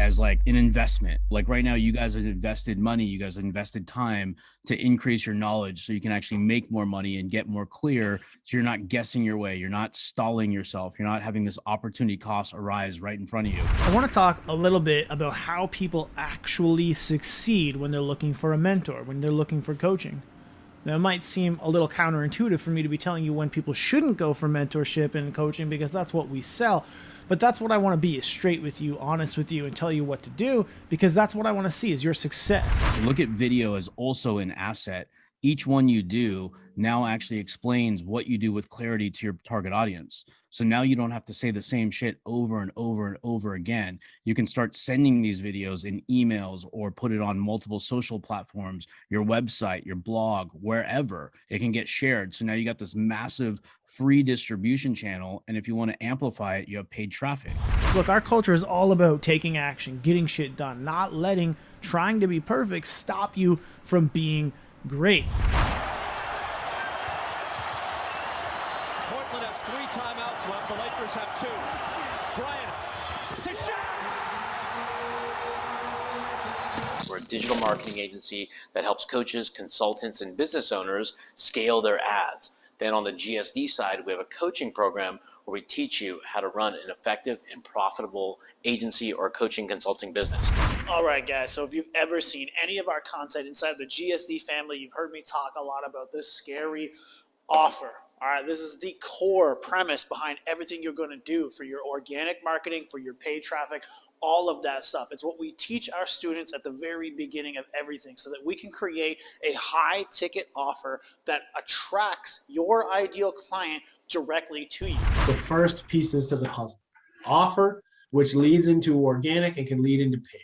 as like an investment. Like right now, you guys have invested money, you guys have invested time to increase your knowledge so you can actually make more money and get more clear. So you're not guessing your way, you're not stalling yourself, you're not having this opportunity cost arise right in front of you. I want to talk a little bit about how people actually succeed when they're looking for a mentor, when they're looking for coaching. Now, it might seem a little counterintuitive for me to be telling you when people shouldn't go for mentorship and coaching because that's what we sell. But that's what I want to be, is straight with you, honest with you, and tell you what to do, because that's what I want to see is your success. Look at video as also an asset. Each one you do now actually explains what you do with clarity to your target audience. So now you don't have to say the same shit over and over and over again. You can start sending these videos in emails or put it on multiple social platforms, your website, your blog, wherever it can get shared. So now you got this massive free distribution channel. And if you want to amplify it, you have paid traffic. Look, our culture is all about taking action, getting shit done, not letting trying to be perfect stop you from being great. Portland has 3 timeouts left. The Lakers have 2. Bryant to shot. We're a digital marketing agency that helps coaches, consultants, and business owners scale their ads. Then on the GSD side, we have a coaching program where we teach you how to run an effective and profitable agency or coaching consulting business. All right, guys, so if you've ever seen any of our content inside the GSD family, you've heard me talk a lot about this scary offer. All right, this is the core premise behind everything you're going to do for your organic marketing, for your paid traffic, all of that stuff. It's what we teach our students at the very beginning of everything so that we can create a high ticket offer that attracts your ideal client directly to you. The first pieces to the puzzle: offer, which leads into organic and can lead into paid.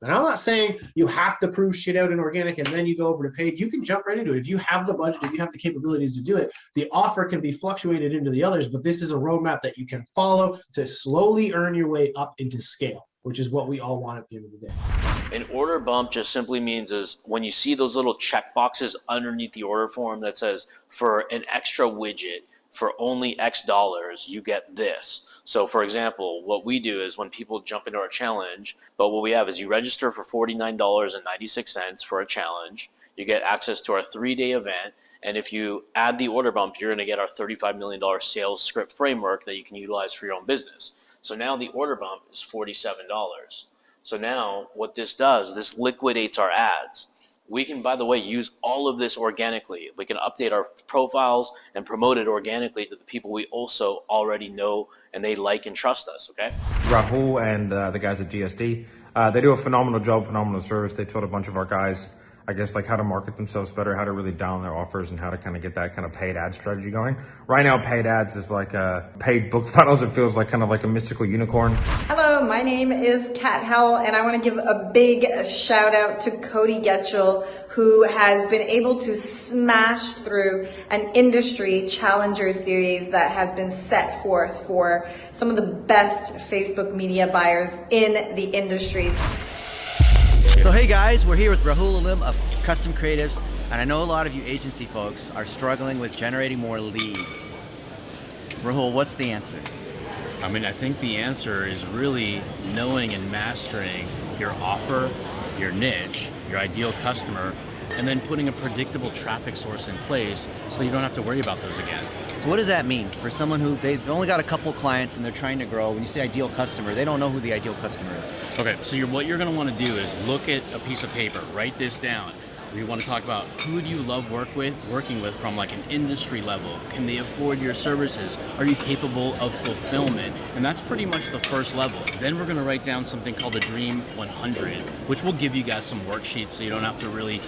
And I'm not saying you have to prove shit out in organic and then you go over to paid. You can jump right into it. If you have the budget, if you have the capabilities to do it, the offer can be fluctuated into the others, but this is a roadmap that you can follow to slowly earn your way up into scale, which is what we all want at the end of the day. An order bump just simply means is when you see those little check boxes underneath the order form that says for an extra widget, for only X dollars, you get this. So for example, what we do is when people jump into our challenge, but what we have is you register for $49.96 for a challenge. You get access to our 3-day event. And if you add the order bump, you're gonna get our $35 million sales script framework that you can utilize for your own business. So now the order bump is $47. So now what this does, this liquidates our ads. We can, by the way, use all of this organically. We can update our profiles and promote it organically to the people we also already know and they like and trust us, okay? Rahul and the guys at GSD, they do a phenomenal job, phenomenal service. They taught a bunch of our guys, I guess, like how to market themselves better, how to really dial in their offers and how to kind of get that kind of paid ad strategy going. Right now, paid ads is like paid book funnels. It feels like kind of like a mystical unicorn. Hello, my name is Kat Howell, and I want to give a big shout out to Cody Getchell, who has been able to smash through an industry challenger series that has been set forth for some of the best Facebook media buyers in the industry. So hey guys, we're here with Rahul Alim of Custom Creatives, and I know a lot of you agency folks are struggling with generating more leads. Rahul, what's the answer? I mean, I think the answer is really knowing and mastering your offer, your niche, your ideal customer, and then putting a predictable traffic source in place so you don't have to worry about those again. So what does that mean for someone who they've only got a couple clients and they're trying to grow? When you say ideal customer, they don't know who the ideal customer is. Okay, so what you're gonna wanna do is look at a piece of paper, write this down. We want to talk about who do you love working with from like an industry level? Can they afford your services? Are you capable of fulfillment? And that's pretty much the first level. Then we're going to write down something called the Dream 100, which will give you guys some worksheets so you don't have to really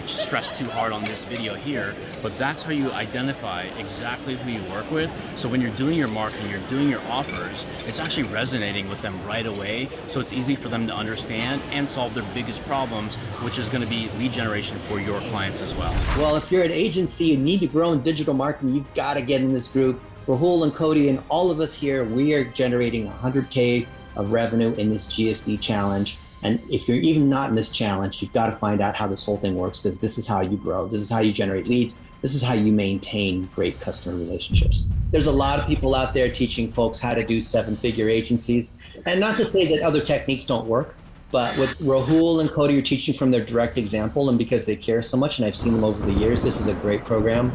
stress too hard on this video here. But that's how you identify exactly who you work with. So when you're doing your marketing, you're doing your offers, it's actually resonating with them right away. So it's easy for them to understand and solve their biggest problems, which is going to be lead generation for your clients as well. Well, if you're an agency and need to grow in digital marketing, you've got to get in this group. Rahul and Cody and all of us here, we are generating 100K of revenue in this GSD challenge. And if you're even not in this challenge, you've got to find out how this whole thing works, because this is how you grow. This is how you generate leads. This is how you maintain great customer relationships. There's a lot of people out there teaching folks how to do 7-figure agencies. And not to say that other techniques don't work, but with Rahul and Cody, you're teaching from their direct example, and because they care so much, and I've seen them over the years, this is a great program.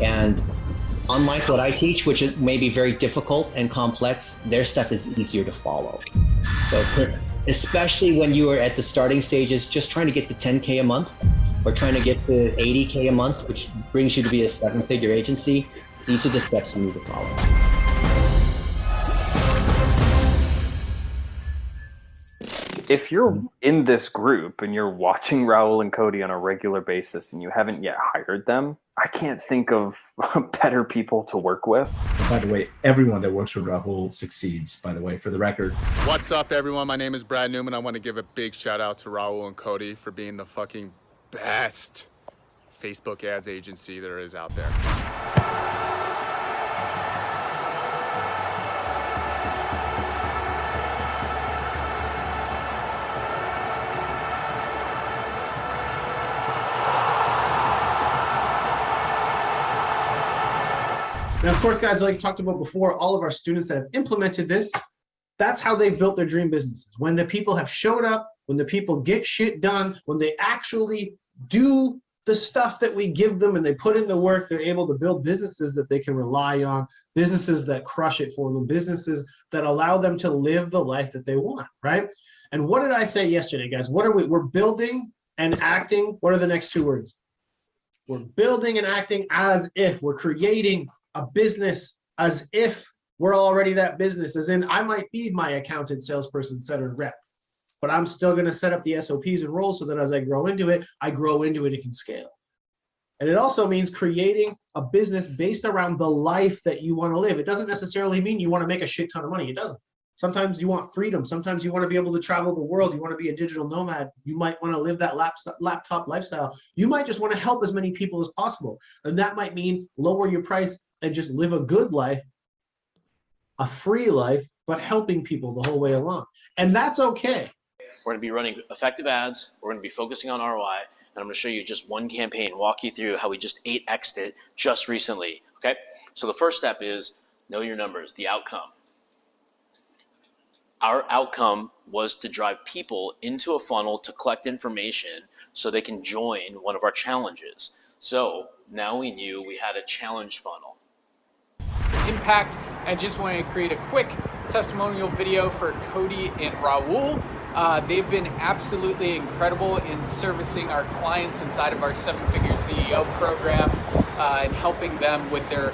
And unlike what I teach, which is maybe very difficult and complex, their stuff is easier to follow. So especially when you are at the starting stages, just trying to get to 10K a month or trying to get to 80K a month, which brings you to be a 7-figure agency, these are the steps you need to follow. If you're in this group and you're watching Rahul and Cody on a regular basis and you haven't yet hired them, I can't think of better people to work with. By the way, everyone that works with Rahul succeeds, by the way, for the record. What's up, everyone? My name is Brad Newman. I want to give a big shout out to Rahul and Cody for being the fucking best Facebook ads agency there is out there. Now, of course, guys, like we talked about before, all of our students that have implemented this, that's how they've built their dream businesses. When the people have showed up, when the people get shit done, when they actually do the stuff that we give them and they put in the work, they're able to build businesses that they can rely on, businesses that crush it for them, businesses that allow them to live the life that they want, right? And what did I say yesterday, guys? What are we? We're building and acting. What are the next two words? We're building and acting as if. We're creating a business as if we're already that business, as in I might be my accountant, salesperson, setter, and rep, but I'm still going to set up the SOPs and roles so that as I grow into it, it can scale. And it also means creating a business based around the life that you want to live. It doesn't necessarily mean you want to make a shit ton of money. It doesn't. Sometimes you want freedom. Sometimes you want to be able to travel the world. You want to be a digital nomad. You might want to live that laptop lifestyle. You might just want to help as many people as possible. And that might mean lower your price and just live a good life, a free life, but helping people the whole way along. And that's okay. We're going to be running effective ads. We're going to be focusing on ROI. And I'm going to show you just one campaign, walk you through how we just 8x'd it just recently. Okay. So the first step is know your numbers, the outcome. Our outcome was to drive people into a funnel to collect information so they can join one of our challenges. So now we knew we had a challenge funnel. Impact. I just wanted to create a quick testimonial video for Cody and Rahul. They've been absolutely incredible in servicing our clients inside of our 7-Figure CEO program and helping them with their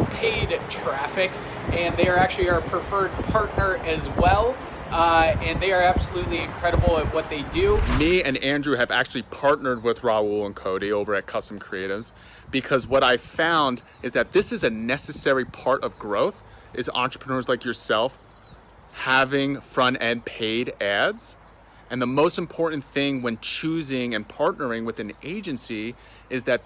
paid traffic. And they are actually our preferred partner as well. And they are absolutely incredible at what they do. Me and Andrew have actually partnered with Rahul and Cody over at Custom Creatives because what I found is that this is a necessary part of growth, is entrepreneurs like yourself having front-end paid ads. And the most important thing when choosing and partnering with an agency is that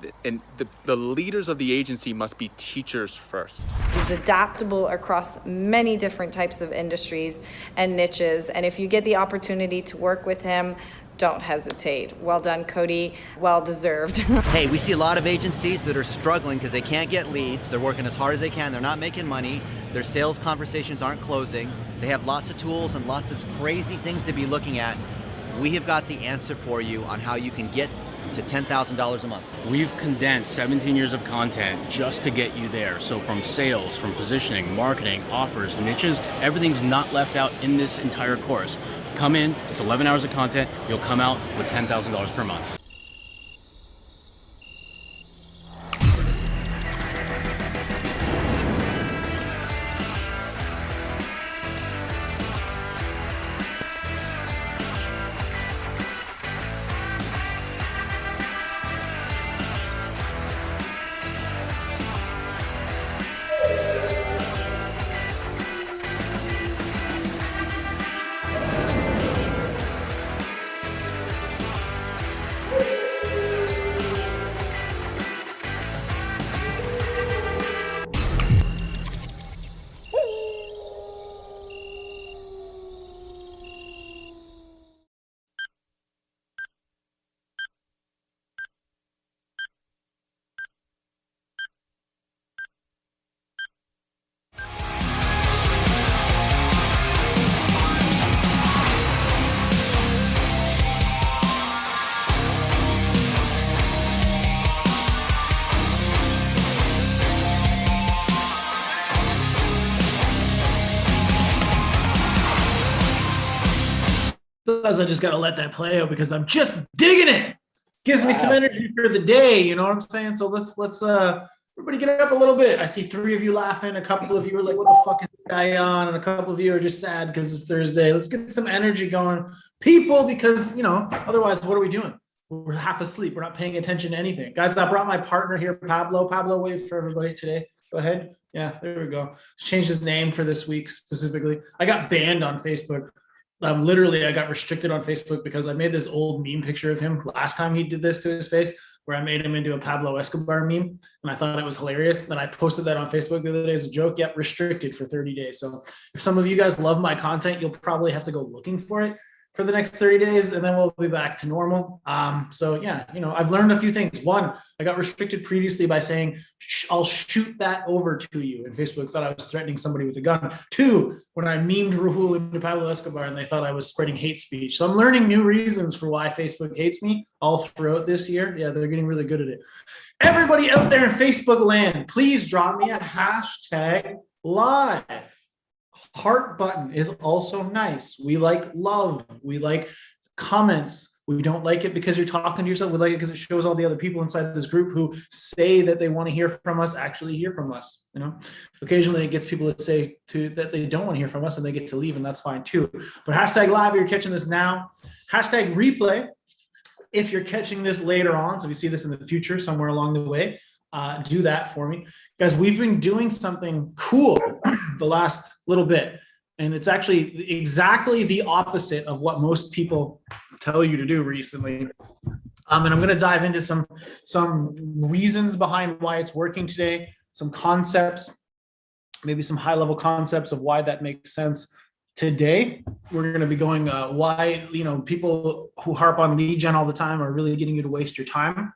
the leaders of the agency must be teachers first. He's adaptable across many different types of industries and niches. And if you get the opportunity to work with him, don't hesitate. Well done, Cody. Well deserved. Hey, we see a lot of agencies that are struggling because they can't get leads. They're working as hard as they can. They're not making money. Their sales conversations aren't closing. They have lots of tools and lots of crazy things to be looking at. We have got the answer for you on how you can get to $10,000 a month. We've condensed 17 years of content just to get you there. So from sales, from positioning, marketing, offers, niches, everything's not left out in this entire course. Come in, it's 11 hours of content, you'll come out with $10,000 per month. Sometimes I just got to let that play out because I'm just digging it. Gives me some energy for the day. You know what I'm saying? So let's everybody get up a little bit. I see 3 of you laughing. A couple of you are like, what the fuck is this guy on? And a couple of you are just sad because it's Thursday. Let's get some energy going. People, because, you know, otherwise, what are we doing? We're half asleep. We're not paying attention to anything. Guys, I brought my partner here, Pablo. Pablo, wave for everybody today. Go ahead. Yeah, there we go. Changed his name for this week specifically. I got banned on Facebook. Literally, I got restricted on Facebook because I made this old meme picture of him last time he did this to his face, where I made him into a Pablo Escobar meme, and I thought it was hilarious. Then I posted that on Facebook the other day as a joke. Yep, restricted for 30 days. So if some of you guys love my content, you'll probably have to go looking for it for the next 30 days, and then we'll be back to normal. So yeah, you know, I've learned a few things. One, I got restricted previously by saying, I'll shoot that over to you. And Facebook thought I was threatening somebody with a gun. 2, when I memed Rahul into Pablo Escobar and they thought I was spreading hate speech. So I'm learning new reasons for why Facebook hates me all throughout this year. Yeah, they're getting really good at it. Everybody out there in Facebook land, please drop me a hashtag live. Heart button is also nice. We like love. We like comments. We don't like it because you're talking to yourself. We like it because it shows all the other people inside this group who say that they want to hear from us actually hear from us. You know, occasionally it gets people to say that they don't want to hear from us and they get to leave, and that's fine too. But hashtag live, you're catching this now. Hashtag replay, if you're catching this later on. So if you see this in the future somewhere along the way, do that for me. Guys, we've been doing something cool the last little bit, and it's actually exactly the opposite of what most people tell you to do recently. And I'm going to dive into some reasons behind why it's working today, some concepts, maybe some high-level concepts of why that makes sense. Today, we're going to be going why, you know, people who harp on lead gen all the time are really getting you to waste your time.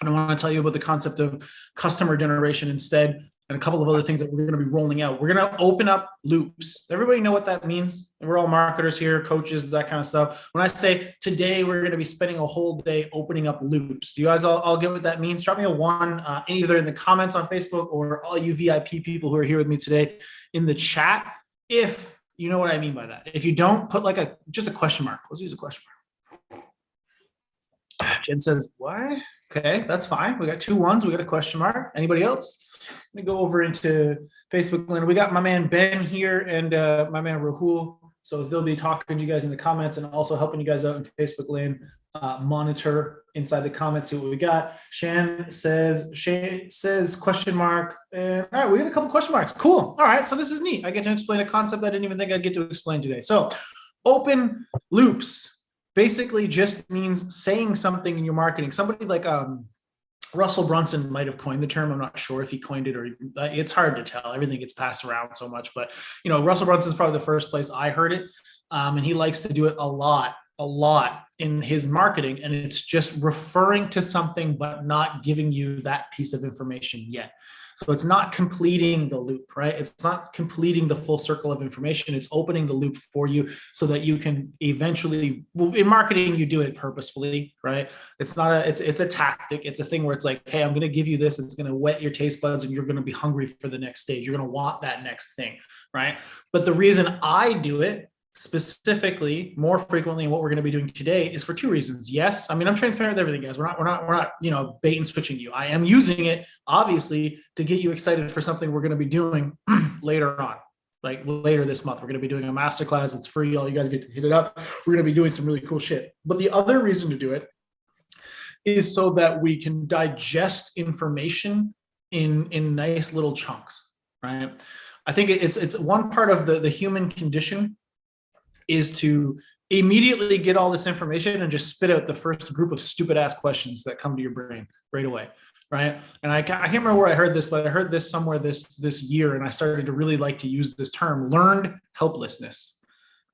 And I want to tell you about the concept of customer generation instead, and a couple of other things that we're going to be rolling out. We're going to open up loops. Everybody know what that means? We're all marketers here, coaches, that kind of stuff. When I say today, we're going to be spending a whole day opening up loops. Do you guys all get what that means? Drop me a 1, either in the comments on Facebook or all you VIP people who are here with me today in the chat, if you know what I mean by that. If you don't, put like just a question mark. Let's use a question mark. Jen says, what? Okay, that's fine. We got 2 1s. We got a question mark. Anybody else? Let me go over into Facebook land. We got my man Ben here and my man Rahul. So they'll be talking to you guys in the comments and also helping you guys out in Facebook land. Monitor inside the comments, see what we got. Shan says question mark. And all right, we got a couple question marks. Cool. All right, so this is neat. I get to explain a concept I didn't even think I'd get to explain today. So open loops basically just means saying something in your marketing. Somebody like Russell Brunson might have coined the term. I'm not sure if he coined it or it's hard to tell. Everything gets passed around so much, but you know, Russell Brunson's probably the first place I heard it. And he likes to do it a lot in his marketing. And it's just referring to something, but not giving you that piece of information yet. So it's not completing the loop, right? It's not completing the full circle of information. It's opening the loop for you so that you can eventually, well, in marketing, you do it purposefully, right? It's not it's a tactic. It's a thing where it's like, hey, I'm going to give you this. It's going to whet your taste buds and you're going to be hungry for the next stage. You're going to want that next thing, right? But the reason I do it specifically more frequently, and what we're going to be doing today is for 2 reasons. Yes, I mean, I'm transparent with everything, guys. We're not, you know, bait and switching you. I am using it obviously to get you excited for something we're going to be doing later on, like later this month. We're going to be doing a masterclass. It's free. All you guys get to hit it up. We're going to be doing some really cool shit. But the other reason to do it is so that we can digest information in nice little chunks, right? I think it's one part of the human condition is to immediately get all this information and just spit out the first group of stupid ass questions that come to your brain right away, right? And I can't remember where I heard this, but I heard this somewhere this year, and I started to really like to use this term, learned helplessness.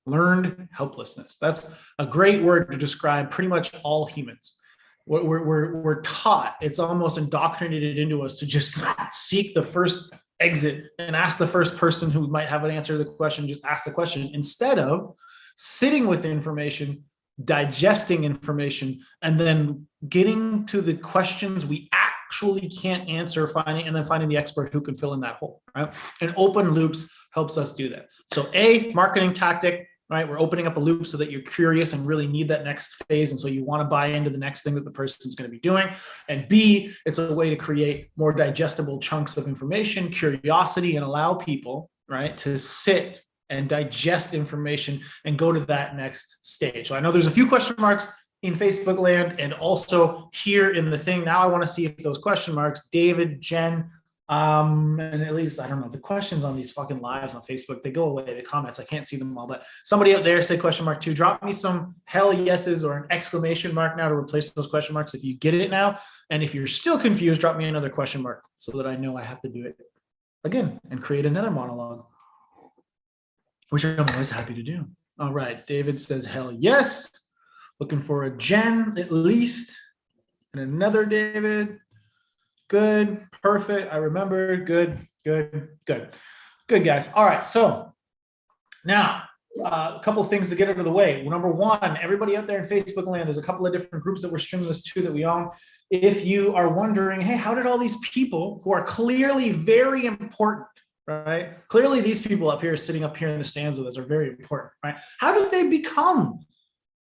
Learned helplessness. That's a great word to describe pretty much all humans. We're taught, it's almost indoctrinated into us to just seek the first exit and ask the first person who might have an answer to the question, just ask the question instead of sitting with information, digesting information, and then getting to the questions we actually can't answer, finding the expert who can fill in that hole, right? And open loops helps us do that. So marketing tactic, right? We're opening up a loop so that you're curious and really need that next phase. And so you want to buy into the next thing that the person's going to be doing. And B, it's a way to create more digestible chunks of information, curiosity, and allow people, right, to sit and digest information and go to that next stage. So I know there's a few question marks in Facebook land and also here in the thing. Now I want to see if those question marks, David, Jen, and at least, I don't know, the questions on these fucking lives on Facebook, they go away, the comments, I can't see them all, but somebody out there say question mark 2, drop me some hell yeses or an exclamation mark now to replace those question marks if you get it now. And if you're still confused, drop me another question mark so that I know I have to do it again and create another monologue, which I'm always happy to do. All right, David says hell yes. Looking for a Jen at least, and another David. Good, perfect. I remember. Good, guys. All right, so now a couple of things to get out of the way. Number one, everybody out there in Facebook land, there's a couple of different groups that we're streaming this to that we own. If you are wondering, hey, how did all these people who are clearly very important, right? Clearly these people up here sitting up here in the stands with us are very important, right? How did they become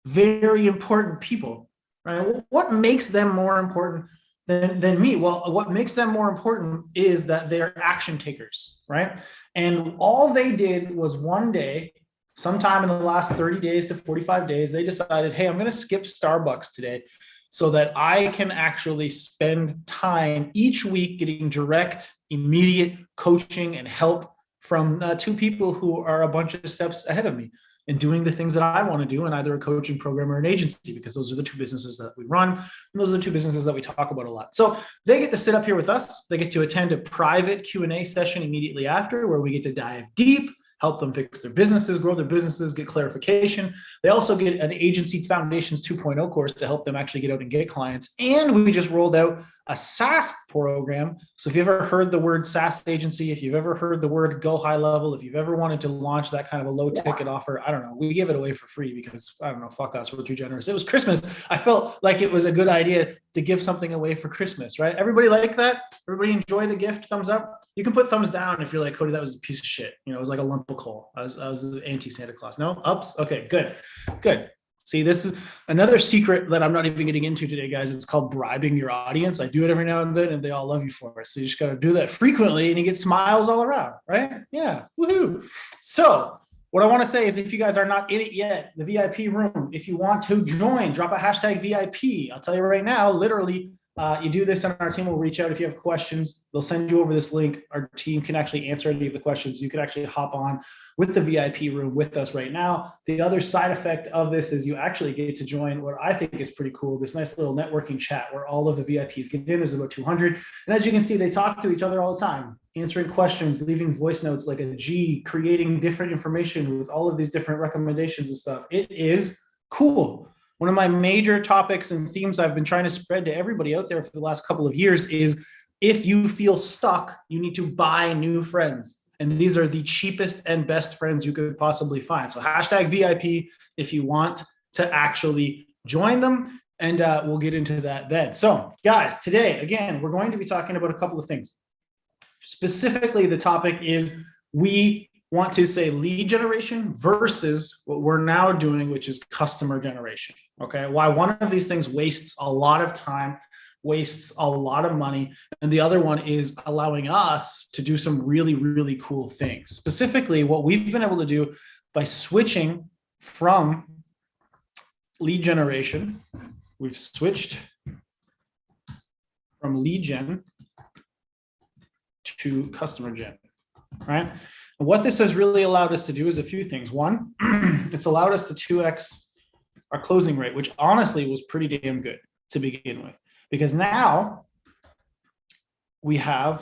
very important people, right? What makes them more important than me? Well, what makes them more important is that they're action takers, right? And all they did was one day, sometime in the last 30 days to 45 days, they decided, hey, I'm going to skip Starbucks today so that I can actually spend time each week getting direct, immediate coaching and help from 2 people who are a bunch of steps ahead of me and doing the things that I want to do in either a coaching program or an agency, because those are the 2 businesses that we run. And those are the 2 businesses that we talk about a lot. So they get to sit up here with us. They get to attend a private Q&A session immediately after where we get to dive deep, help them fix their businesses, grow their businesses, get clarification. They also get an Agency Foundations 2.0 course to help them actually get out and get clients. And we just rolled out a SaaS program. So if you've ever heard the word SaaS agency, if you've ever heard the word go high level, if you've ever wanted to launch that kind of a low ticket offer, I don't know, we give it away for free because, I don't know, fuck us, we're too generous. It was Christmas. I felt like it was a good idea to give something away for Christmas, right? Everybody like that? Everybody enjoy the gift? Thumbs up? You can put thumbs down if you're like, Cody, that was a piece of shit. You know, it was like a lump of coal. I was an anti-Santa Claus. No? Ups? Okay, good. See, this is another secret that I'm not even getting into today, guys. It's called bribing your audience. I do it every now and then, and they all love you for it. So you just got to do that frequently, and you get smiles all around, right? Yeah, woohoo. So what I want to say is if you guys are not in it yet, the VIP room, if you want to join, drop a hashtag VIP. I'll tell you right now, literally, you do this and our team will reach out if you have questions. They'll send you over this link. Our team can actually answer any of the questions. You can actually hop on with the VIP room with us right now. The other side effect of this is you actually get to join what I think is pretty cool, this nice little networking chat where all of the VIPs get in. There's about 200. And as you can see, they talk to each other all the time, answering questions, leaving voice notes like a G, creating different information with all of these different recommendations and stuff. It is cool. One of my major topics and themes I've been trying to spread to everybody out there for the last couple of years is if you feel stuck, you need to buy new friends. And these are the cheapest and best friends you could possibly find. So hashtag VIP if you want to actually join them. And we'll get into that then. So guys, today, again, we're going to be talking about a couple of things. Specifically, the topic is we want to say lead generation versus what we're now doing, which is customer generation. Okay, why one of these things wastes a lot of time, wastes a lot of money, and the other one is allowing us to do some really, really cool things. Specifically, what we've been able to do by switching from lead generation, we've switched from lead gen to customer gen, right? And what this has really allowed us to do is a few things. One, it's allowed us to 2x our closing rate, which honestly was pretty damn good to begin with, because now we have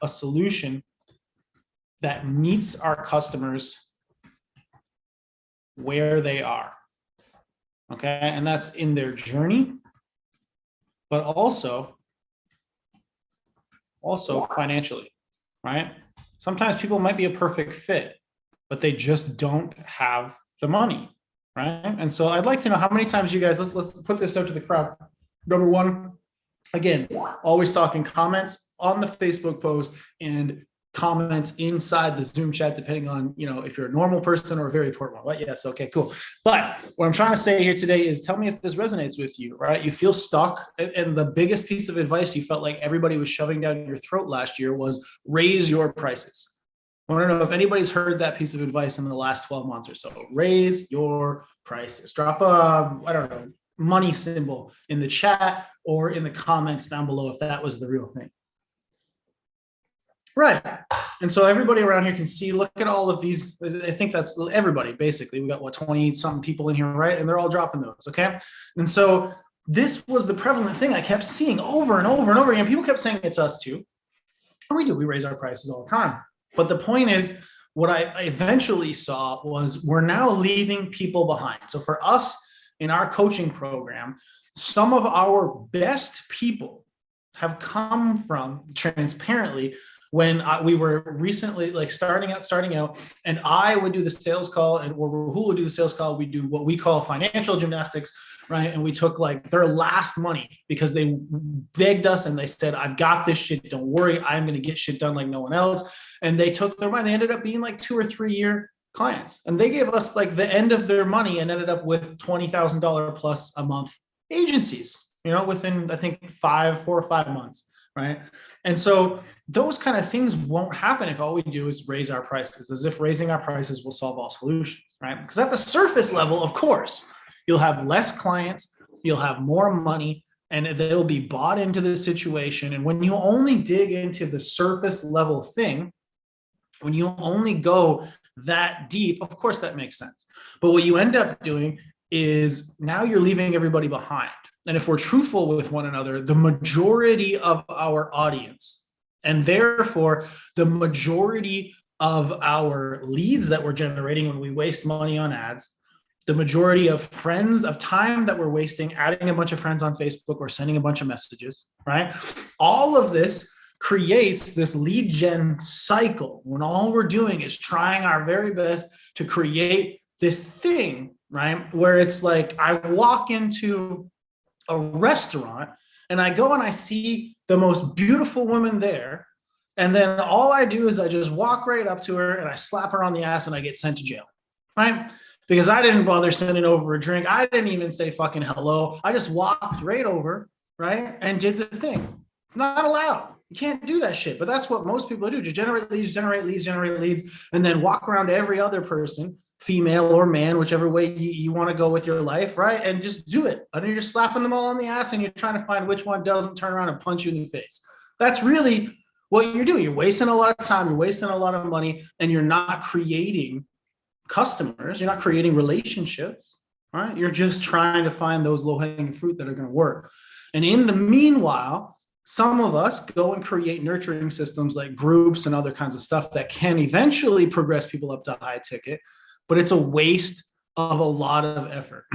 a solution that meets our customers where they are. Okay, and that's in their journey, but also financially, right? Sometimes people might be a perfect fit, but they just don't have the money, right? And so I'd like to know how many times you guys, let's put this out to the crowd. Number one, again, always talking comments on the Facebook post and comments inside the Zoom chat, depending on, if you're a normal person or a very important one. Well, yes, okay, cool. But what I'm trying to say here today is tell me if this resonates with you, right? You feel stuck, and the biggest piece of advice you felt like everybody was shoving down your throat last year was raise your prices. I want to know if anybody's heard that piece of advice in the last 12 months or so. Raise your prices. Drop a, money symbol in the chat or in the comments down below if that was the real thing. Right. And so everybody around here can see, look at all of these. I think that's everybody, basically. We got, 20 something people in here, right? And they're all dropping those, okay? And so this was the prevalent thing I kept seeing over and over and over again. People kept saying it to us too. And we do, we raise our prices all the time. But the point is, what I eventually saw was we're now leaving people behind. So for us in our coaching program, some of our best people have come from, transparently, when we were recently starting out, and I would do the sales call, and or Rahul would do the sales call. We do what we call financial gymnastics, right? And we took their last money because they begged us and they said, "I've got this shit. Don't worry, I'm going to get shit done like no one else." And they took their money. They ended up being 2 or 3 year clients, and they gave us the end of their money and ended up with $20,000 plus a month agencies. Within I think 4 or 5 months. Right. And so those kind of things won't happen if all we do is raise our prices, as if raising our prices will solve all solutions. Right. Because at the surface level, of course, you'll have less clients, you'll have more money, and they'll be bought into the situation. And when you only dig into the surface level thing, when you only go that deep, of course, that makes sense. But what you end up doing is now you're leaving everybody behind. And if we're truthful with one another, the majority of our audience, and therefore the majority of our leads that we're generating when we waste money on ads, the majority of friends, of time that we're wasting adding a bunch of friends on Facebook or sending a bunch of messages, right? All of this creates this lead gen cycle when all we're doing is trying our very best to create this thing, right? Where it's I walk into a restaurant and I go and I see the most beautiful woman there. And then all I do is I just walk right up to her and I slap her on the ass and I get sent to jail, right? Because I didn't bother sending over a drink. I didn't even say fucking hello. I just walked right over, right? And did the thing. Not allowed. You can't do that shit. But that's what most people do. Just generate leads, and then walk around to every other person, female or man, whichever way you want to go with your life, right? And just do it. And you're just slapping them all on the ass and you're trying to find which one doesn't turn around and punch you in the face. That's really what you're doing. You're wasting a lot of time, you're wasting a lot of money, and you're not creating customers. You're not creating relationships, right? You're just trying to find those low-hanging fruit that are going to work. And in the meanwhile, some of us go and create nurturing systems like groups and other kinds of stuff that can eventually progress people up to high ticket, but it's a waste of a lot of effort.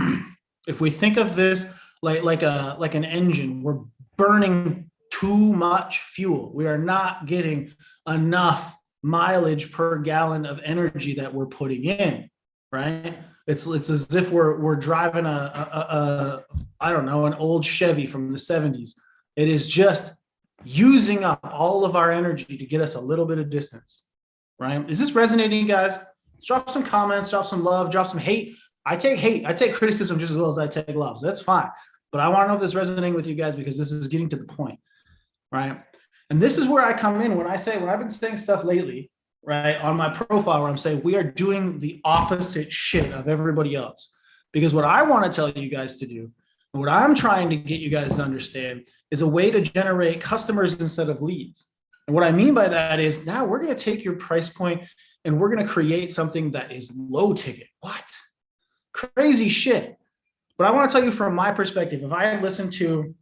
If we think of this like an engine, we're burning too much fuel. We are not getting enough mileage per gallon of energy that we're putting in, right? It's as if we're driving an old Chevy from the 70s. It is just using up all of our energy to get us a little bit of distance, right? Is this resonating, guys? Drop some comments, drop some love, drop some hate. I take criticism just as well as I take love, so that's fine. But I want to know if this is resonating with you guys, because this is getting to the point, right? And this is where I come in when I've been saying stuff lately, right, on my profile where I'm saying we are doing the opposite shit of everybody else. Because what I want to tell you guys to do, and what I'm trying to get you guys to understand, is a way to generate customers instead of leads. And what I mean by that is now we're going to take your price point and we're going to create something that is low ticket. What? Crazy shit. But I want to tell you from my perspective, if I had listened to,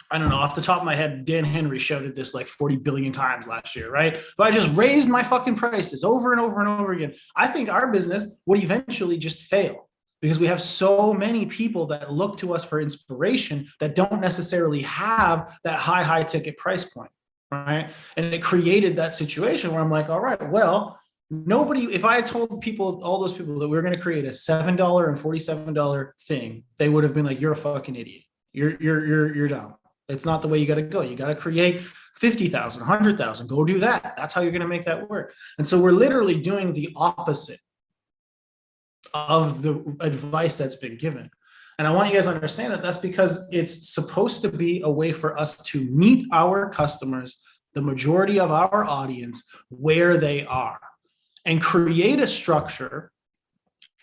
I don't know, off the top of my head, Dan Henry shouted this 40 billion times last year, right? If I just raised my fucking prices over and over and over again, I think our business would eventually just fail. Because we have so many people that look to us for inspiration that don't necessarily have that high ticket price point, right? And it created that situation where I'm like, all right, well, if I had told people, all those people, that we were going to create a $7 and $47 thing, they would have been like, you're a fucking idiot. You're dumb. It's not the way you got to go. You got to create 50,000, 100,000, go do that. That's how you're going to make that work. And so we're literally doing the opposite of the advice that's been given. And I want you guys to understand that that's because it's supposed to be a way for us to meet our customers, the majority of our audience, where they are, and create a structure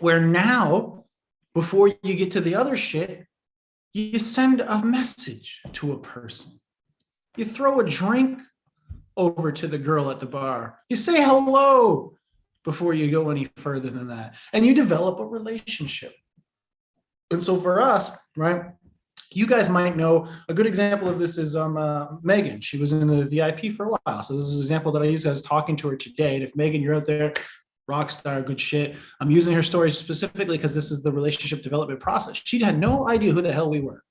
where now, before you get to the other shit, you send a message to a person. You throw a drink over to the girl at the bar. You say hello before you go any further than that. And you develop a relationship. And so for us, right, you guys might know a good example of this is Megan. She was in the VIP for a while. So this is an example that I use as talking to her today. And if Megan, you're out there, rock star, good shit. I'm using her story specifically because this is the relationship development process. She had no idea who the hell we were,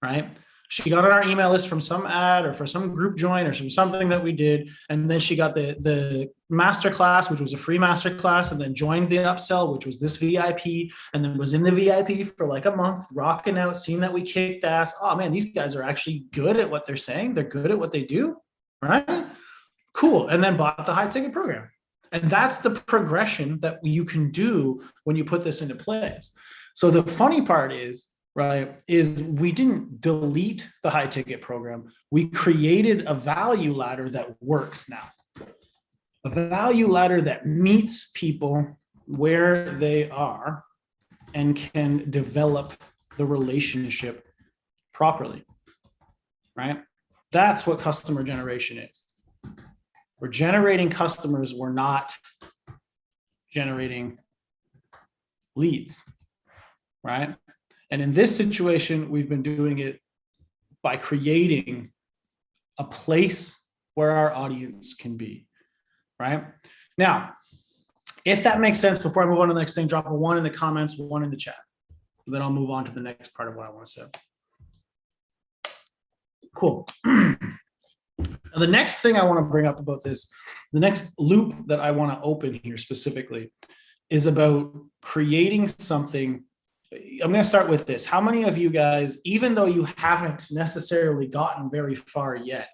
right? She got on our email list from some ad or for some group join or from something that we did. And then she got the masterclass, which was a free masterclass, and then joined the upsell, which was this VIP, and then was in the VIP for like a month, rocking out, seeing that we kicked ass. Oh man, these guys are actually good at what they're saying. They're good at what they do, right? Cool. And then bought the high ticket program. And that's the progression that you can do when you put this into place. So the funny part is, right, is we didn't delete the high ticket program. We created a value ladder that works now. A value ladder that meets people where they are and can develop the relationship properly, right? That's what customer generation is. We're generating customers. We're not generating leads, right? And in this situation, we've been doing it by creating a place where our audience can be, right? Now, if that makes sense, before I move on to the next thing, drop a 1 in the comments, 1 in the chat. And then I'll move on to the next part of what I want to say. Cool. Now, the next thing I want to bring up about this, the next loop that I want to open here specifically is about creating something. I'm going to start with this. How many of you guys, even though you haven't necessarily gotten very far yet,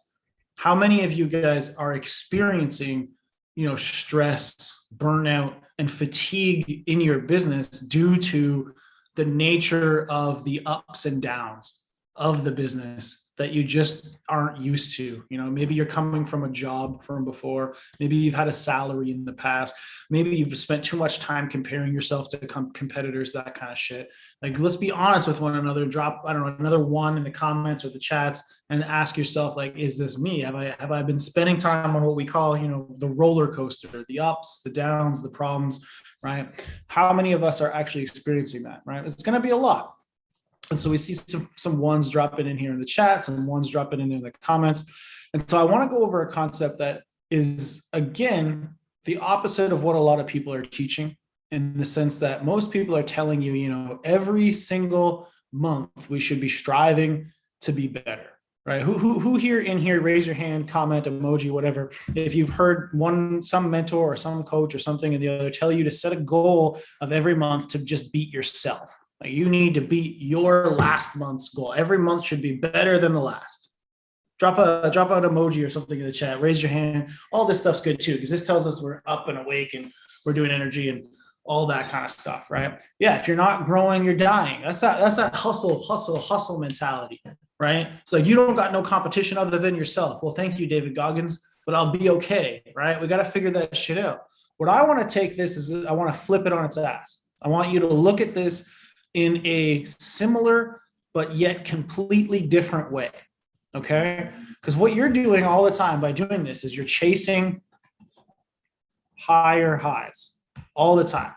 how many of you guys are experiencing, stress, burnout, and fatigue in your business due to the nature of the ups and downs of the business that you just aren't used to? Maybe you're coming from a job from before. Maybe you've had a salary in the past. Maybe you've spent too much time comparing yourself to competitors, that kind of shit. Like, let's be honest with one another. Drop, another 1 in the comments or the chats and ask yourself, like, is this me? Have I been spending time on what we call, the roller coaster, the ups, the downs, the problems, right? How many of us are actually experiencing that, right? It's going to be a lot. And so we see some ones dropping in here in the chat, some ones dropping in the comments. And so I want to go over a concept that is, again, the opposite of what a lot of people are teaching, in the sense that most people are telling you, every single month we should be striving to be better, right? Who here in here, raise your hand, comment, emoji, whatever, if you've heard some mentor or some coach or something and the other tell you to set a goal of every month to just beat yourself. Like, you need to beat your last month's goal. Every month should be better than the last. Drop out emoji or something in the chat. Raise your hand. All this stuff's good too, because this tells us we're up and awake and we're doing energy and all that kind of stuff, right? Yeah, if you're not growing, you're dying. That's that hustle mentality, right? It's like, you don't got no competition other than yourself. Well, thank you, David Goggins, but I'll be okay, right? We got to figure that shit out. What I want to take this is, I want to flip it on its ass. I want you to look at this in a similar but yet completely different way, okay? Because what you're doing all the time by doing this is you're chasing higher highs all the time.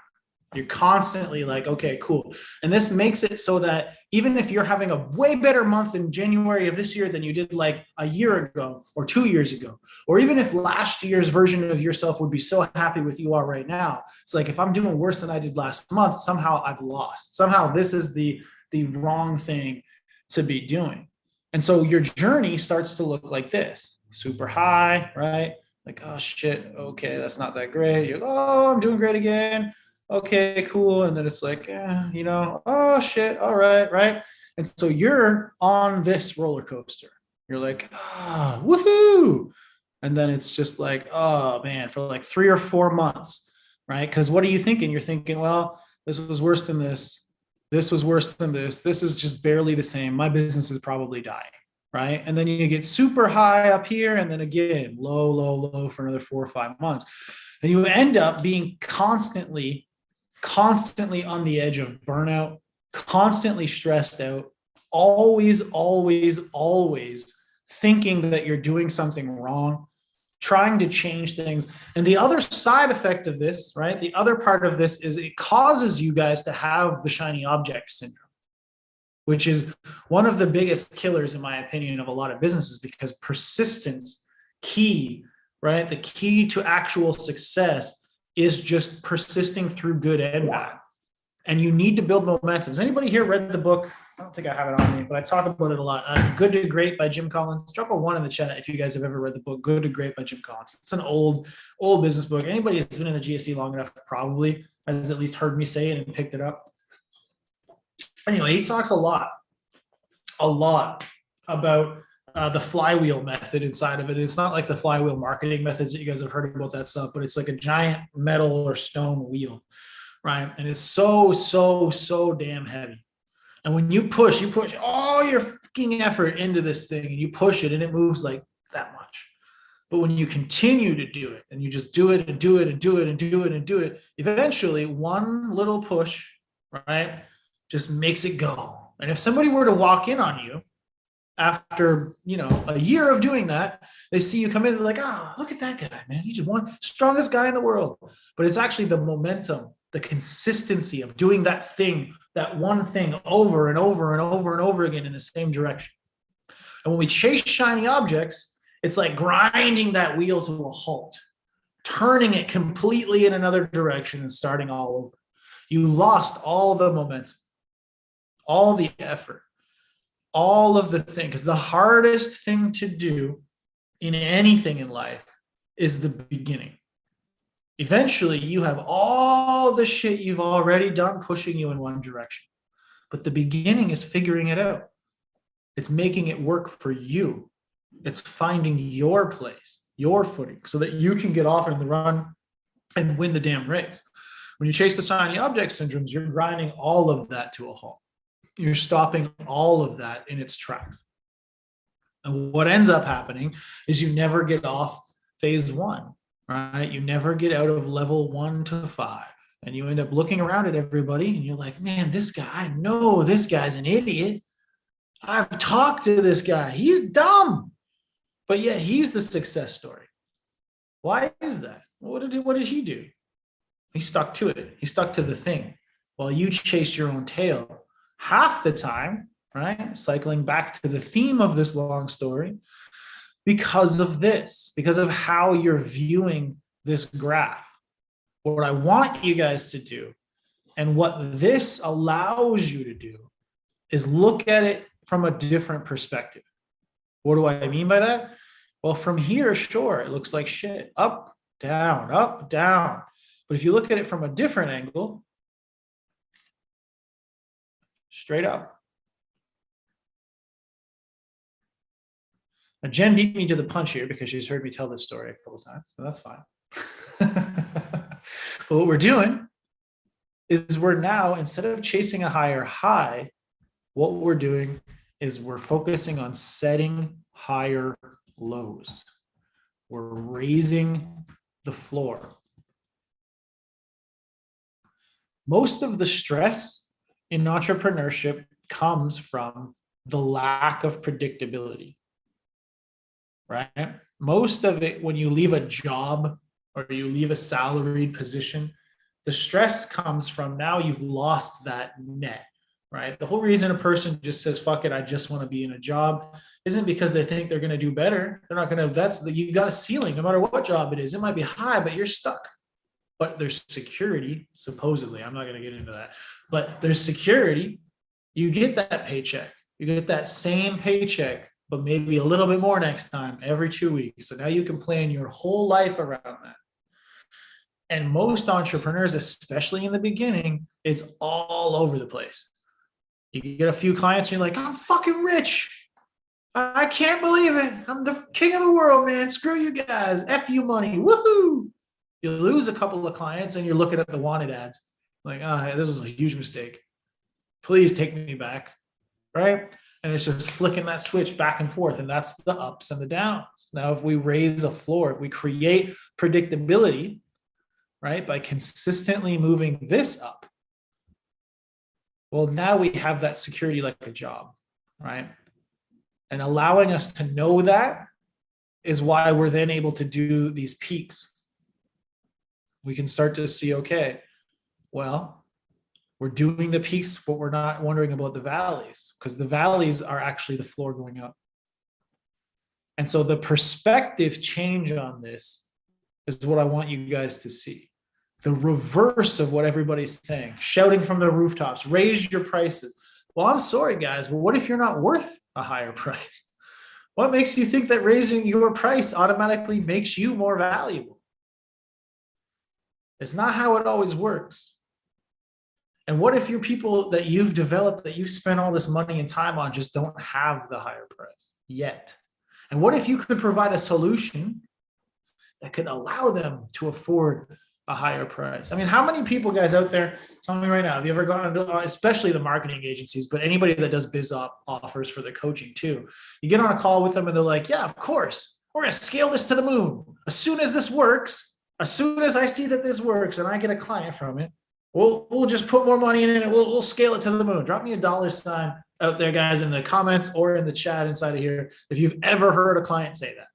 You're constantly like, okay, cool. And this makes it so that even if you're having a way better month in January of this year than you did like a year ago or 2 years ago, or even if last year's version of yourself would be so happy with you are right now, it's like, if I'm doing worse than I did last month, somehow I've lost. Somehow this is the wrong thing to be doing. And so your journey starts to look like this: super high, right? Like, oh shit, okay, that's not that great. You're, oh, I'm doing great again. Okay, cool. And then it's like, oh shit, all right, right? And so you're on this roller coaster. You're like, ah, woohoo. And then it's just like, oh man, for like 3 or 4 months, right? Because what are you thinking? You're thinking, well, this was worse than this. This was worse than this. This is just barely the same. My business is probably dying, right? And then you get super high up here, and then again, low, low, low for another 4 or 5 months. And you end up being constantly on the edge of burnout, constantly stressed out, always thinking that you're doing something wrong, trying to change things. And the other side effect of this, right? The other part of this is it causes you guys to have the shiny object syndrome, which is one of the biggest killers, in my opinion, of a lot of businesses, because persistence, key, right? The key to actual success is just persisting through good and bad. And you need to build momentum. Has anybody here read the book? I don't think I have it on me, but I talk about it a lot. Good to Great by Jim Collins. Drop a 1 in the chat if you guys have ever read the book Good to Great by Jim Collins. It's an old business book. Anybody who's been in the GSD long enough probably has at least heard me say it and picked it up. Anyway, he talks a lot about the flywheel method inside of it. It's not like the flywheel marketing methods that you guys have heard about that stuff, but it's like a giant metal or stone wheel, right? And it's so damn heavy. And when you push all your fucking effort into this thing, and you push it, and it moves like that much. But when you continue to do it, and you just do it and do it and do it and do it and do it, eventually one little push, right, just makes it go. And if somebody were to walk in on you after, a year of doing that, they see you come in, they're like, oh, look at that guy, man. He's just one strongest guy in the world. But it's actually the momentum, the consistency of doing that thing, that one thing over and over and over and over again in the same direction. And when we chase shiny objects, it's like grinding that wheel to a halt, turning it completely in another direction and starting all over. You lost all the momentum, all the effort, all of the thing. Because the hardest thing to do in anything in life is the beginning. Eventually, you have all the shit you've already done pushing you in one direction. But the beginning is figuring it out. It's making it work for you. It's finding your place, your footing, so that you can get off in the run and win the damn race. When you chase the shiny object syndromes, you're grinding all of that to a halt. You're stopping all of that in its tracks. And what ends up happening is you never get off phase 1. Right? You never get out of level 1 to 5. And you end up looking around at everybody and you're like, man, this guy, I know this guy's an idiot. I've talked to this guy. He's dumb. But yet he's the success story. Why is that? What did he do? He stuck to it. He stuck to the thing while you chased your own tail. Half the time, right? Cycling back to the theme of this long story, because of this, because of how you're viewing this graph. What I want you guys to do, and what this allows you to do, is look at it from a different perspective. What do I mean by that? Well, from here, sure, it looks like shit. Up, down, up, down. But if you look at it from a different angle, straight up. Now, Jen beat me to the punch here because she's heard me tell this story a couple of times, so that's fine. But what we're doing is we're now, instead of chasing a higher high, what we're doing is we're focusing on setting higher lows. We're raising the floor. Most of the stress in entrepreneurship comes from the lack of predictability. Right? Most of it, when you leave a job or you leave a salaried position, the stress comes from now you've lost that net, right? The whole reason a person just says, fuck it, I just want to be in a job, isn't because they think they're going to do better. They're not going to, you got a ceiling, no matter what job it is. It might be high, but you're stuck. But there's security, supposedly. I'm not going to get into that. But there's security. You get that paycheck. You get that same paycheck, but maybe a little bit more next time, every 2 weeks. So now you can plan your whole life around that. And most entrepreneurs, especially in the beginning, it's all over the place. You get a few clients and you're like, I'm fucking rich. I can't believe it. I'm the king of the world, man. Screw you guys. F you money. Woohoo. You lose a couple of clients and you're looking at the wanted ads. Like, oh, this was a huge mistake. Please take me back. Right? And it's just flicking that switch back and forth. And that's the ups and the downs. Now, if we raise a floor, if we create predictability, right, by consistently moving this up, well, now we have that security like a job, right? And allowing us to know that is why we're then able to do these peaks. We can start to see, okay, well, we're doing the peaks, but we're not wondering about the valleys, because the valleys are actually the floor going up. And so the perspective change on this is what I want you guys to see. The reverse of what everybody's saying, shouting from the rooftops, raise your prices. Well, I'm sorry, guys, but what if you're not worth a higher price? What makes you think that raising your price automatically makes you more valuable? It's not how it always works. And what if your people that you've developed, that you've spent all this money and time on, just don't have the higher price yet? And what if you could provide a solution that could allow them to afford a higher price? I mean, how many people, guys, out there, tell me right now, have you ever gone into, especially the marketing agencies, but anybody that does biz offers for the coaching too, you get on a call with them and they're like, yeah, of course, we're going to scale this to the moon. As soon as this works, as soon as I see that this works and I get a client from it, we'll just put more money in it and we'll scale it to the moon. Drop me a $ out there, guys, in the comments or in the chat inside of here if you've ever heard a client say that.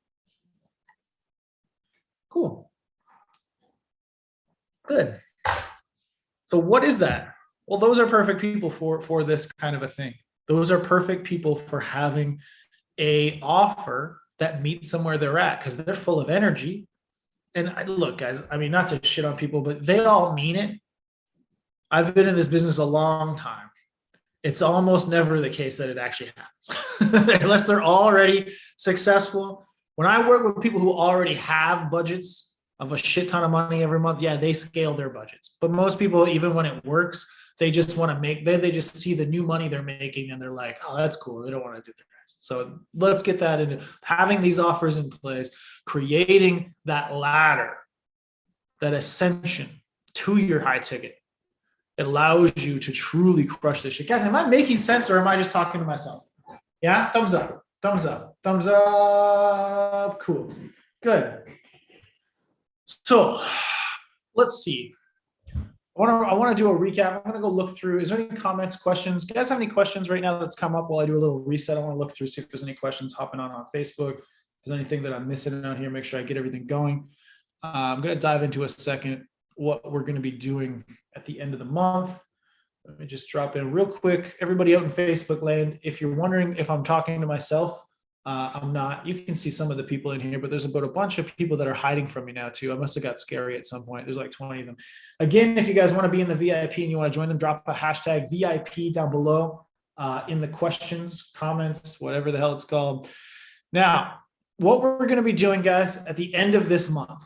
Cool. Good. So what is that? Well, those are perfect people for this kind of a thing. Those are perfect people for having a offer that meets them where they're at, because they're full of energy. And look, guys, I mean, not to shit on people, but they all mean it. I've been in this business a long time. It's almost never the case that it actually happens unless they're already successful. When I work with people who already have budgets of a shit ton of money every month, yeah, they scale their budgets. But most people, even when it works, they just want to make, they just see the new money they're making and they're like, oh, that's cool. They don't want to do the rest. So let's get that into having these offers in place, creating that ladder, that ascension to your high ticket. It allows you to truly crush this shit. Guys, am I making sense or am I just talking to myself? Yeah, thumbs up, thumbs up, thumbs up. Cool, good. So let's see. I want to do a recap. I'm going to go look through. Is there any comments, questions? Do you guys have any questions right now that's come up while I do a little reset? I want to look through, see if there's any questions hopping on Facebook. If there's anything that I'm missing out here, make sure I get everything going. I'm going to dive into a second what we're going to be doing at the end of the month. Let me just drop in real quick. Everybody out in Facebook land, if you're wondering if I'm talking to myself, I'm not. You can see some of the people in here, but there's about a bunch of people that are hiding from me now too. I must have got scary at some point. There's like 20 of them. Again, if you guys want to be in the VIP and you want to join them, drop a hashtag VIP down below in the questions, comments, whatever the hell it's called. Now, what we're going to be doing, guys, at the end of this month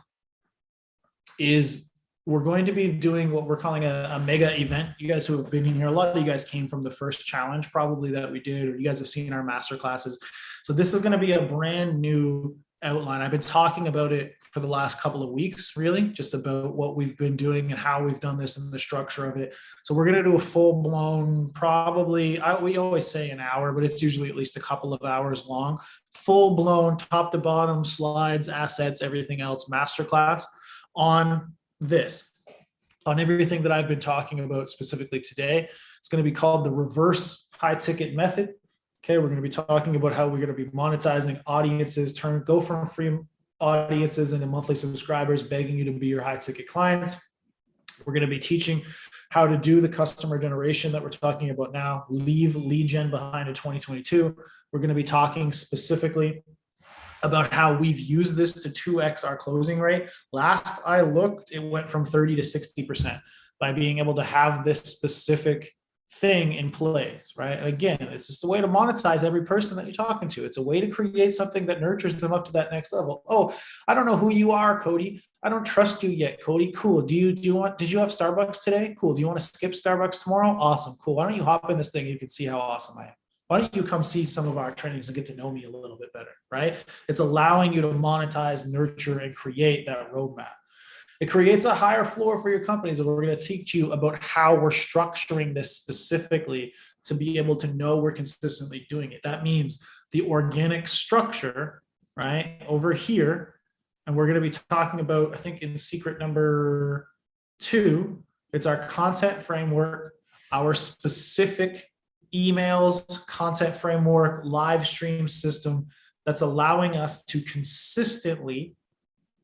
is we're going to be doing what we're calling a mega event. You guys who have been in here, a lot of you guys came from the first challenge probably that we did, or you guys have seen our master classes. So this is going to be a brand new outline. I've been talking about it for the last couple of weeks, really, just about what we've been doing and how we've done this and the structure of it. So we're going to do a full blown, probably, we always say an hour, but it's usually at least a couple of hours long, full blown top to bottom slides, assets, everything else, masterclass on this, on everything that I've been talking about specifically today. It's going to be called the reverse high ticket method. Okay, we're going to be talking about how we're going to be monetizing audiences, go from free audiences into monthly subscribers, begging you to be your high ticket clients. We're going to be teaching how to do the customer generation that we're talking about now, leave lead gen behind in 2022. We're going to be talking specifically about how we've used this to 2x our closing rate. Last I looked, it went from 30 to 60% by being able to have this specific thing in place, right? Again, it's just a way to monetize every person that you're talking to. It's a way to create something that nurtures them up to that next level. Oh, I don't know who you are, Cody. I don't trust you yet, Cody. Cool. Did you have Starbucks today? Cool. Do you want to skip Starbucks tomorrow? Awesome. Cool. Why don't you hop in this thing? You can see how awesome I am. Why don't you come see some of our trainings and get to know me a little bit better, right? It's allowing you to monetize, nurture, and create that roadmap. It creates a higher floor for your companies, and we're going to teach you about how we're structuring this specifically to be able to know we're consistently doing it. That means the organic structure, right, over here, and we're going to be talking about, I think in secret number 2, it's our content framework, our specific emails, content framework, live stream system that's allowing us to consistently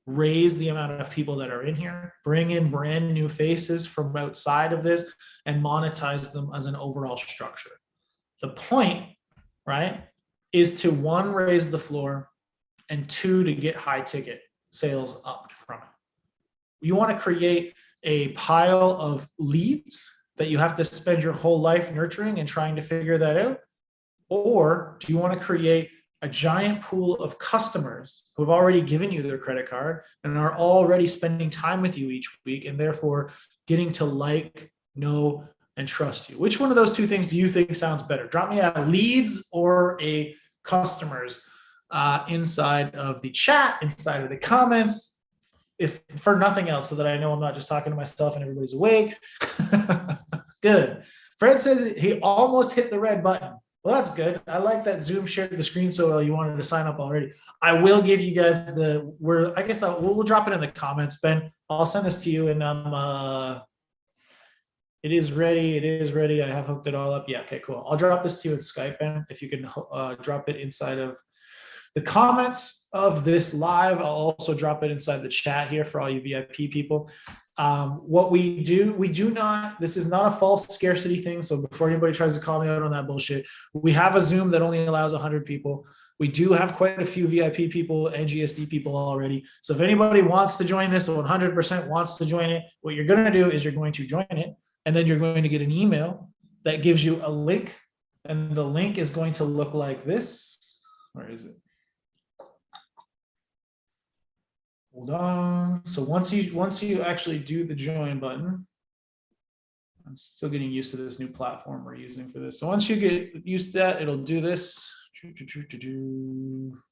raise the amount of people that are in here, bring in brand new faces from outside of this, and monetize them as an overall structure. The point, right, is to 1, raise the floor, and 2, to get high ticket sales up from it. You want to create a pile of leads that you have to spend your whole life nurturing and trying to figure that out? Or do you want to create a giant pool of customers who have already given you their credit card and are already spending time with you each week, and therefore getting to like, know, and trust you? Which one of those 2 things do you think sounds better? Drop me a leads or a customers inside of the chat, inside of the comments, if for nothing else, so that I know I'm not just talking to myself and everybody's awake. Good. Fred says he almost hit the red button. Well, that's good. I like that Zoom shared the screen so well. You wanted to sign up already. I will give you guys we'll drop it in the comments, Ben. I'll send this to you, and it is ready. It is ready. I have hooked it all up. Yeah. Okay, cool. I'll drop this to you in Skype, Ben. If you can drop it inside of the comments of this live, I'll also drop it inside the chat here for all you VIP people. What we do not, this is not a false scarcity thing. So before anybody tries to call me out on that bullshit, we have a Zoom that only allows 100 people. We do have quite a few VIP people and GSD people already. So if anybody wants to join this, or 100% wants to join it, what you're going to do is you're going to join it, and then you're going to get an email that gives you a link, and the link is going to look like this. Where is it? Hold on. So once you actually do the join button, I'm still getting used to this new platform we're using for this. So once you get used to that, it'll do this.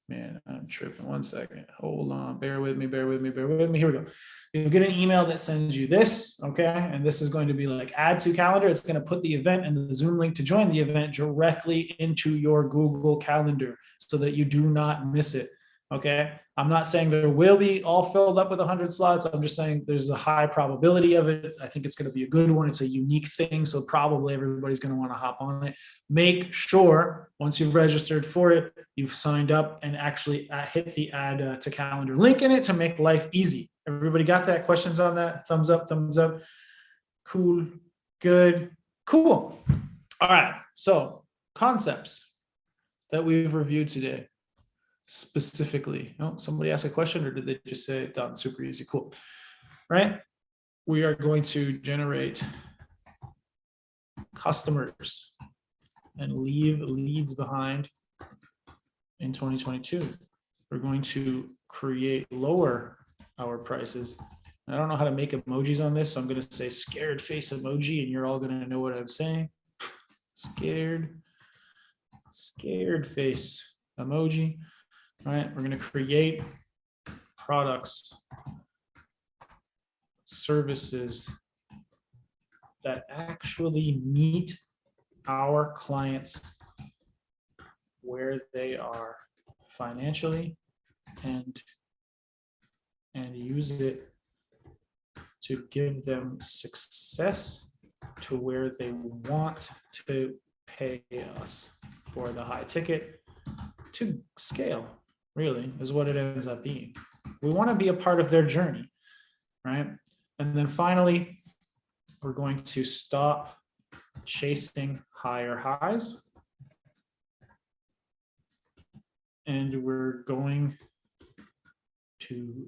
Man, I'm tripping. 1 second. Hold on. Bear with me. Here we go. You'll get an email that sends you this, okay? And this is going to be like add to calendar. It's going to put the event and the Zoom link to join the event directly into your Google Calendar so that you do not miss it. Okay, I'm not saying there will be all filled up with 100 slots. I'm just saying there's a high probability of it. I think it's going to be a good one. It's a unique thing, so probably everybody's going to want to hop on it. Make sure once you've registered for it, you've signed up and actually hit the add to calendar link in it to make life easy. Everybody got that? Questions on that? Thumbs up, thumbs up. Cool, good, cool. All right, so concepts that we've reviewed today. Specifically, somebody asked a question, or did they just say done? Super easy, cool. Right? We are going to generate customers and leave leads behind in 2022. We're going to lower our prices. I don't know how to make emojis on this, so I'm going to say scared face emoji, and you're all going to know what I'm saying. Scared face emoji. All right, we're going to create products, services that actually meet our clients where they are financially, and use it to give them success to where they want to pay us for the high ticket to scale. Really is what it ends up being. We want to be a part of their journey, right? And then finally, we're going to stop chasing higher highs. And we're going to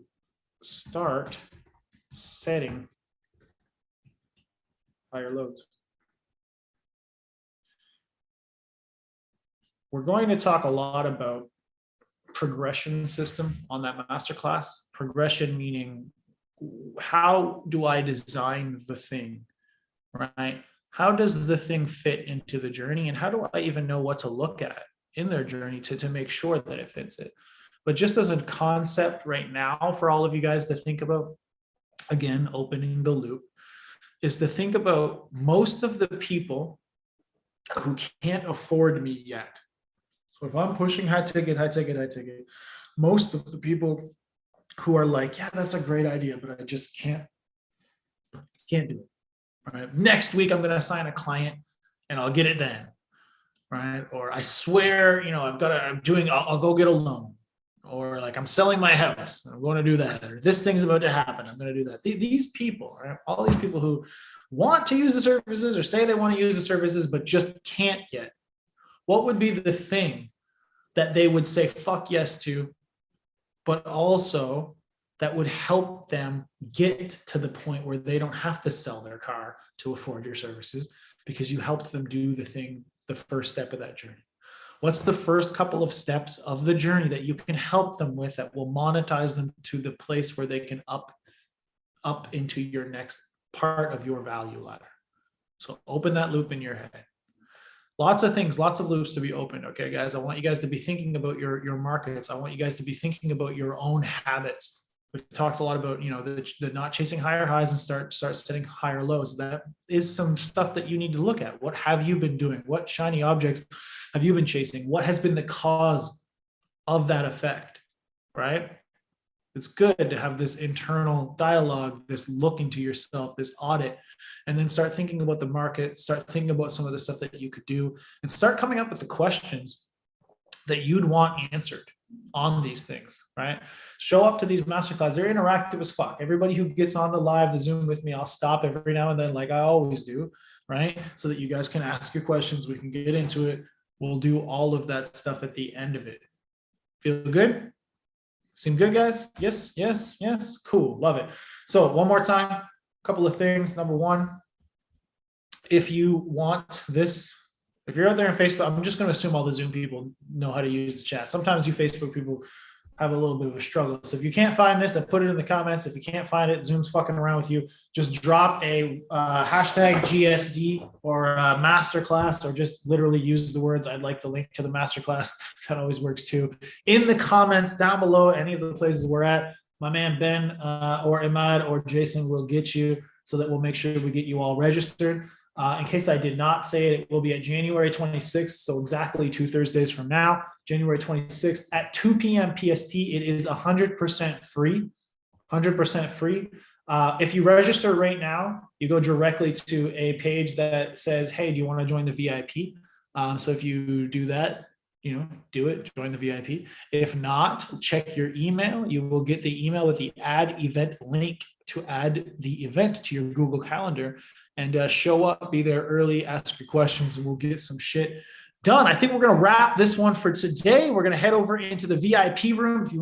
start setting higher loads. We're going to talk a lot about progression system on that masterclass. Progression meaning, how do I design the thing, right? how does the thing fit into the journey, and how do I even know what to look at in their journey to make sure that it fits it? But just as a concept right now for all of you guys to think about, again, opening the loop, is to think about most of the people who can't afford me yet. So if I'm pushing high ticket, most of the people who are like, yeah, that's a great idea, but I just can't do it. Right? Next week, I'm going to sign a client and I'll get it then. Right? Or I swear, I'll go get a loan. Or like, I'm selling my house, I'm going to do that. Or this thing's about to happen, I'm going to do that. These people, right? All these people who want to use the services or say they want to use the services, but just can't yet. What would be the thing that they would say fuck yes to, but also that would help them get to the point where they don't have to sell their car to afford your services because you helped them do the thing, the first step of that journey? What's the first couple of steps of the journey that you can help them with that will monetize them to the place where they can up into your next part of your value ladder? So open that loop in your head. Lots of things, lots of loops to be opened. Okay, guys, I want you guys to be thinking about your markets. I want you guys to be thinking about your own habits. We've talked a lot about, the not chasing higher highs and start setting higher lows. That is some stuff that you need to look at. What have you been doing? What shiny objects have you been chasing? What has been the cause of that effect, right? It's good to have this internal dialogue, this look into yourself, this audit, and then start thinking about the market, start thinking about some of the stuff that you could do, and start coming up with the questions that you'd want answered on these things, right? Show up to these masterclass. They're interactive as fuck. Everybody who gets on the live, the Zoom with me, I'll stop every now and then, like I always do, right? So that you guys can ask your questions. We can get into it. We'll do all of that stuff at the end of it. Feel good? Seem good, guys? Yes, yes, yes. Cool. Love it. So one more time, a couple of things. Number one, if you want this, if you're out there on Facebook, I'm just going to assume all the Zoom people know how to use the chat. Sometimes you Facebook people have a little bit of a struggle. So if you can't find this, I put it in the comments. If you can't find it, Zoom's fucking around with you. Just drop a hashtag GSD or a masterclass, or just literally use the words, I'd like the link to the masterclass. That always works too. In the comments down below, any of the places we're at, my man Ben or Imad or Jason will get you, so that we'll make sure we get you all registered. In case I did not say it, it will be at January 26th, so exactly 2 Thursdays from now, January 26th at 2 p.m. PST. It is 100% free, 100% free. If you register right now, you go directly to a page that says, hey, do you want to join the VIP? So if you do that, do it, join the VIP. If not, check your email. You will get the email with the add event link to add the event to your Google Calendar, and show up, be there early, ask your questions, and we'll get some shit done. I think we're going to wrap this one for today. We're going to head over into the VIP room. If you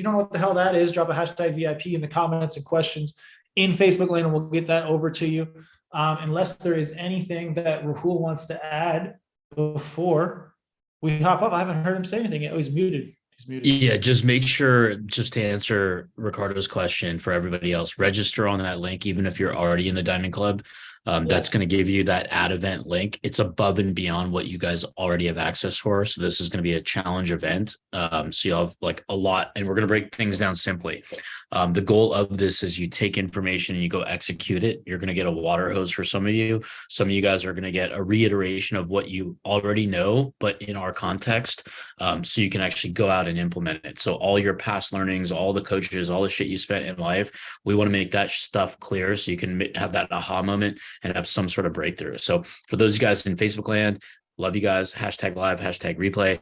don't know what the hell that is, drop a hashtag VIP in the comments and questions in Facebook Land, and we'll get that over to you. Unless there is anything that Rahul wants to add before we hop up. I haven't heard him say anything yet. Oh, he's muted. Yeah, just make sure, just to answer Ricardo's question for everybody else, register on that link, even if you're already in the Diamond Club. That's going to give you that add event link. It's above and beyond what you guys already have access for. So this is going to be a challenge event. So you'll have like a lot, and we're going to break things down simply. The goal of this is you take information and you go execute it. You're going to get a water hose for some of you. Some of you guys are going to get a reiteration of what you already know, but in our context, so you can actually go out and implement it. So all your past learnings, all the coaches, all the shit you spent in life, we want to make that stuff clear so you can have that aha moment and have some sort of breakthrough. So for those guys in Facebook land, love you guys. Hashtag live, hashtag replay.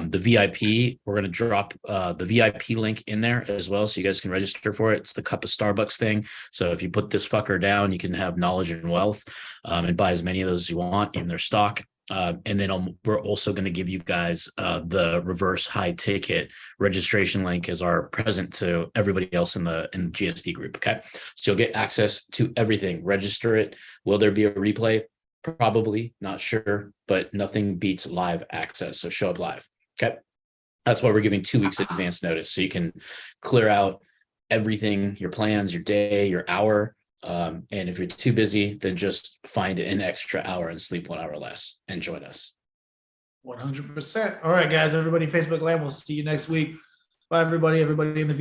The VIP, we're going to drop the VIP link in there as well, so you guys can register for it. It's the cup of Starbucks thing. So if you put this fucker down, you can have knowledge and wealth, and buy as many of those as you want in their stock. And then we're also going to give you guys the reverse high ticket registration link as our present to everybody else in the GSD group. Okay, so you'll get access to everything. Register it. Will there be a replay? Probably, not sure, but nothing beats live access. So show up live. Okay, that's why we're giving 2 weeks advance notice, so you can clear out everything, your plans, your day, your hour. And if you're too busy, then just find an extra hour and sleep 1 hour less and join us. 100%. All right, guys, everybody, Facebook Land. We'll see you next week. Bye, everybody. Everybody in the